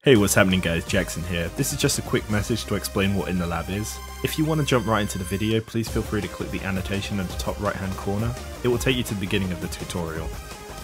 Hey, what's happening guys, Jackson here. This is just a quick message to explain what In The Lab is. If you want to jump right into the video, please feel free to click the annotation at the top right hand corner. It will take you to the beginning of the tutorial.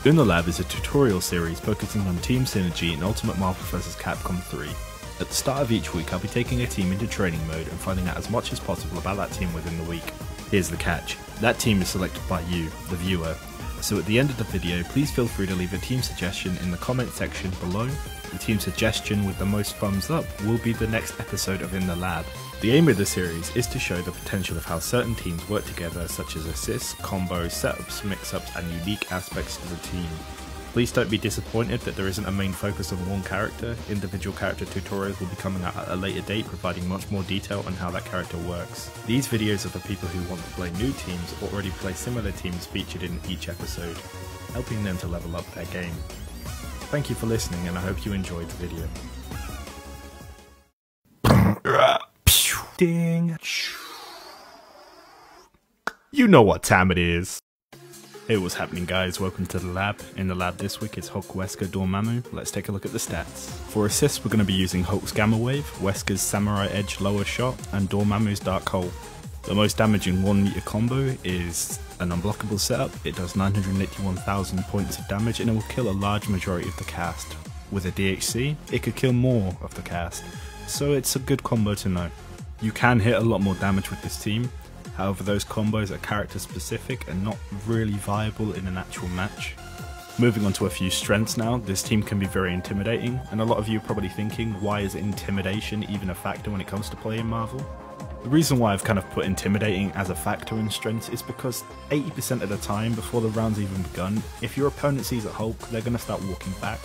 In The Lab is a tutorial series focusing on Team Synergy in Ultimate Marvel vs. Capcom 3. At the start of each week I'll be taking a team into training mode and finding out as much as possible about that team within the week. Here's the catch, that team is selected by you, the viewer. So at the end of the video, please feel free to leave a team suggestion in the comment section below. The team suggestion with the most thumbs up will be the next episode of In The Lab. The aim of the series is to show the potential of how certain teams work together, such as assists, combos, setups, mix-ups and unique aspects to the team. Please don't be disappointed that there isn't a main focus on one character. Individual character tutorials will be coming out at a later date, providing much more detail on how that character works. These videos are for people who want to play new teams or already play similar teams featured in each episode, helping them to level up their game. Thank you for listening and I hope you enjoyed the video. Ding. You know what time it is. Hey, what's happening guys, welcome to the lab. In the lab this week is Hulk Wesker Dormammu. Let's take a look at the stats. For assists we're going to be using Hulk's Gamma Wave, Wesker's Samurai Edge Lower Shot and Dormammu's Dark Hole. The most damaging 1 meter combo is an unblockable setup. It does 981,000 points of damage and it will kill a large majority of the cast. With a DHC, it could kill more of the cast, so it's a good combo to know. You can hit a lot more damage with this team. However, those combos are character specific and not really viable in an actual match. Moving on to a few strengths now, this team can be very intimidating, and a lot of you are probably thinking, why is intimidation even a factor when it comes to playing Marvel? The reason why I've kind of put intimidating as a factor in strengths is because 80% of the time, before the round's even begun, if your opponent sees a Hulk, they're going to start walking back,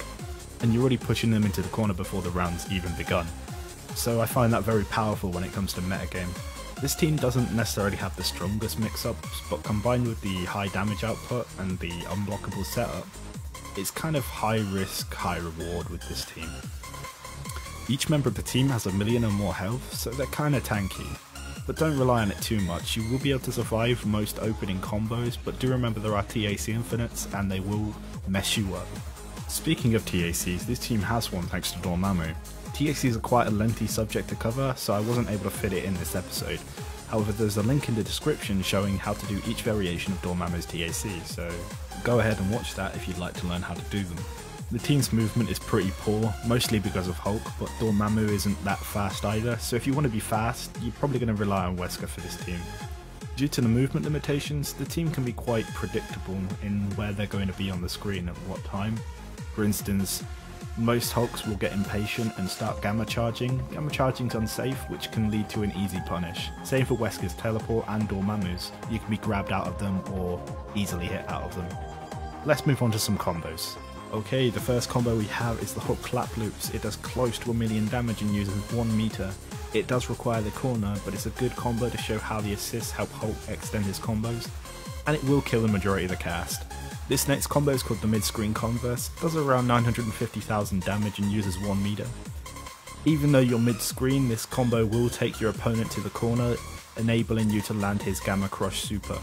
and you're already pushing them into the corner before the round's even begun. So I find that very powerful when it comes to metagame. This team doesn't necessarily have the strongest mix-ups, but combined with the high damage output and the unblockable setup, it's kind of high risk, high reward with this team. Each member of the team has 1 million or more health, so they're kinda tanky. But don't rely on it too much, you will be able to survive most opening combos, but do remember there are TAC infinites and they will mess you up. Speaking of TACs, this team has one thanks to Dormammu. TACs are quite a lengthy subject to cover, so I wasn't able to fit it in this episode. However, there's a link in the description showing how to do each variation of Dormammu's TAC, so go ahead and watch that if you'd like to learn how to do them. The team's movement is pretty poor, mostly because of Hulk, but Dormammu isn't that fast either, so if you want to be fast, you're probably going to rely on Wesker for this team. Due to the movement limitations, the team can be quite predictable in where they're going to be on the screen at what time. For instance, most Hulks will get impatient and start gamma charging. Gamma charging's unsafe, which can lead to an easy punish. Same for Wesker's teleport and Dormammu's. You can be grabbed out of them or easily hit out of them. Let's move on to some combos. Okay, the first combo we have is the Hulk Clap Loops. It does close to 1 million damage and uses 1 meter. It does require the corner, but it's a good combo to show how the assists help Hulk extend his combos, and it will kill the majority of the cast. This next combo is called the Mid-Screen Converse, does around 950,000 damage and uses 1 meter. Even though you're mid-screen, this combo will take your opponent to the corner, enabling you to land his Gamma Crush Super.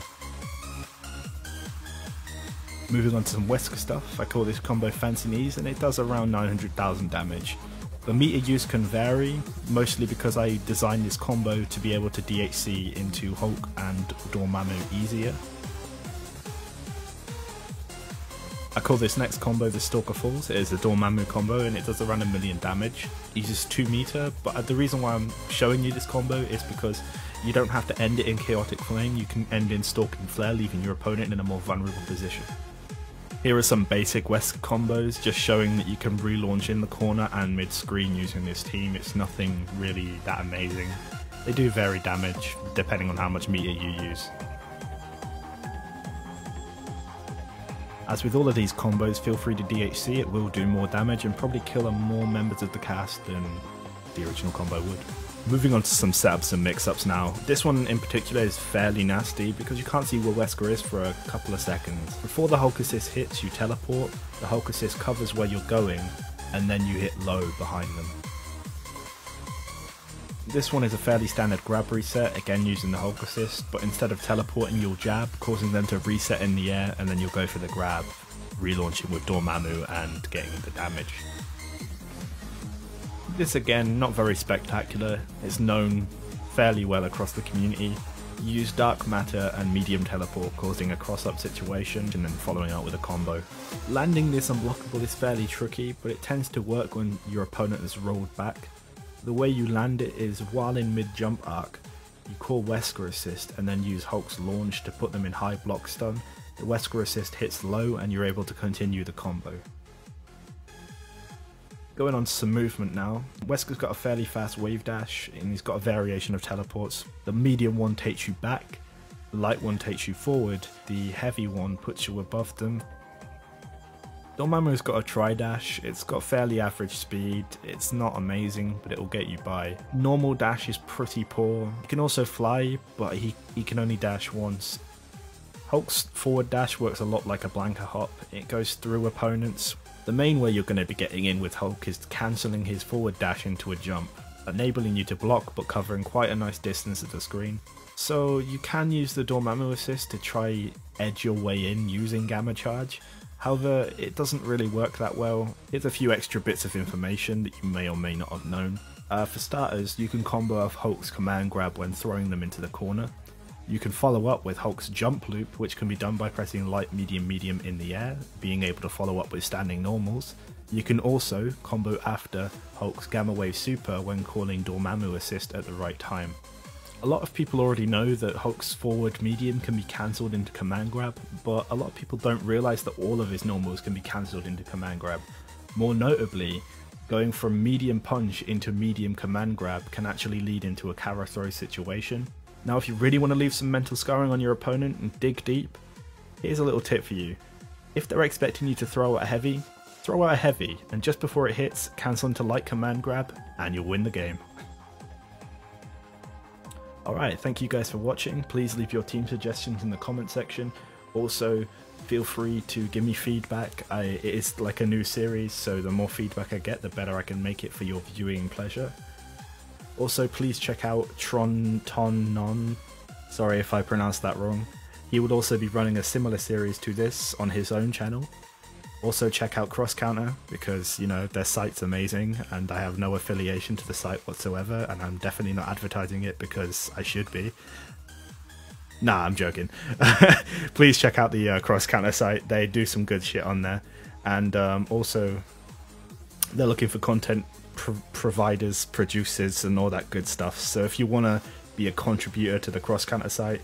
Moving on to some Wesker stuff, I call this combo Fancy Knees and it does around 900,000 damage. The meter use can vary, mostly because I designed this combo to be able to DHC into Hulk and Dormammu easier. I call this next combo the Stalker Falls. It is a Dormammu combo and it does around 1 million damage. It uses 2 meter, but the reason why I'm showing you this combo is because you don't have to end it in Chaotic Flame, you can end in Stalking Flare, leaving your opponent in a more vulnerable position. Here are some basic Wesker combos, just showing that you can relaunch in the corner and mid-screen using this team. It's nothing really that amazing. They do vary damage, depending on how much meter you use. As with all of these combos, feel free to DHC, it will do more damage and probably kill more members of the cast than the original combo would. Moving on to some setups and mix-ups now. This one in particular is fairly nasty because you can't see where Wesker is for a couple of seconds. Before the Hulk assist hits, you teleport, the Hulk assist covers where you're going, and then you hit low behind them. This one is a fairly standard grab reset, again using the Hulk assist, but instead of teleporting you'll jab, causing them to reset in the air, and then you'll go for the grab, relaunching with Dormammu and getting the damage. This again, not very spectacular. It's known fairly well across the community. You use Dark Matter and Medium Teleport, causing a cross-up situation and then following up with a combo. Landing this unblockable is fairly tricky, but it tends to work when your opponent has rolled back. The way you land it is while in mid-jump arc, you call Wesker Assist and then use Hulk's Launch to put them in high block stun. The Wesker Assist hits low and you're able to continue the combo. Going on to some movement now. Wesker's got a fairly fast wave dash and he's got a variation of teleports. The medium one takes you back, the light one takes you forward, the heavy one puts you above them. Dormammu's got a tri-dash, it's got fairly average speed, it's not amazing but it'll get you by. Normal dash is pretty poor, he can also fly but he can only dash once. Hulk's forward dash works a lot like a Blanca hop, it goes through opponents. The main way you're going to be getting in with Hulk is cancelling his forward dash into a jump, enabling you to block but covering quite a nice distance of the screen. So you can use the Dormammu assist to try edge your way in using Gamma Charge, however it doesn't really work that well. Here's a few extra bits of information that you may or may not have known. For starters, you can combo off Hulk's command grab when throwing them into the corner. You can follow up with Hulk's jump loop, which can be done by pressing light, medium, medium in the air, being able to follow up with standing normals. You can also combo after Hulk's Gamma Wave Super when calling Dormammu Assist at the right time. A lot of people already know that Hulk's forward medium can be cancelled into command grab, but a lot of people don't realise that all of his normals can be cancelled into command grab. More notably, going from medium punch into medium command grab can actually lead into a Kara throw situation. Now if you really want to leave some mental scarring on your opponent and dig deep, here's a little tip for you. If they're expecting you to throw out a heavy, throw out a heavy and just before it hits, cancel into light command grab and you'll win the game. Alright, thank you guys for watching. Please leave your team suggestions in the comment section. Also, feel free to give me feedback. It is like a new series, so the more feedback I get, the better I can make it for your viewing pleasure. Also, please check out Tron, sorry if I pronounced that wrong. He would also be running a similar series to this on his own channel. Also check out Cross Counter because, you know, their site's amazing and I have no affiliation to the site whatsoever and I'm definitely not advertising it because I should be. Nah, I'm joking. Please check out the Cross Counter site, they do some good shit on there. And also, they're looking for content providers, producers and all that good stuff, so if you want to be a contributor to the Cross Counter site,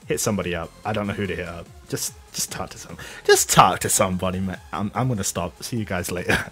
hit somebody up. I don't know who to hit up, just talk to somebody, man. I'm gonna stop. See you guys later.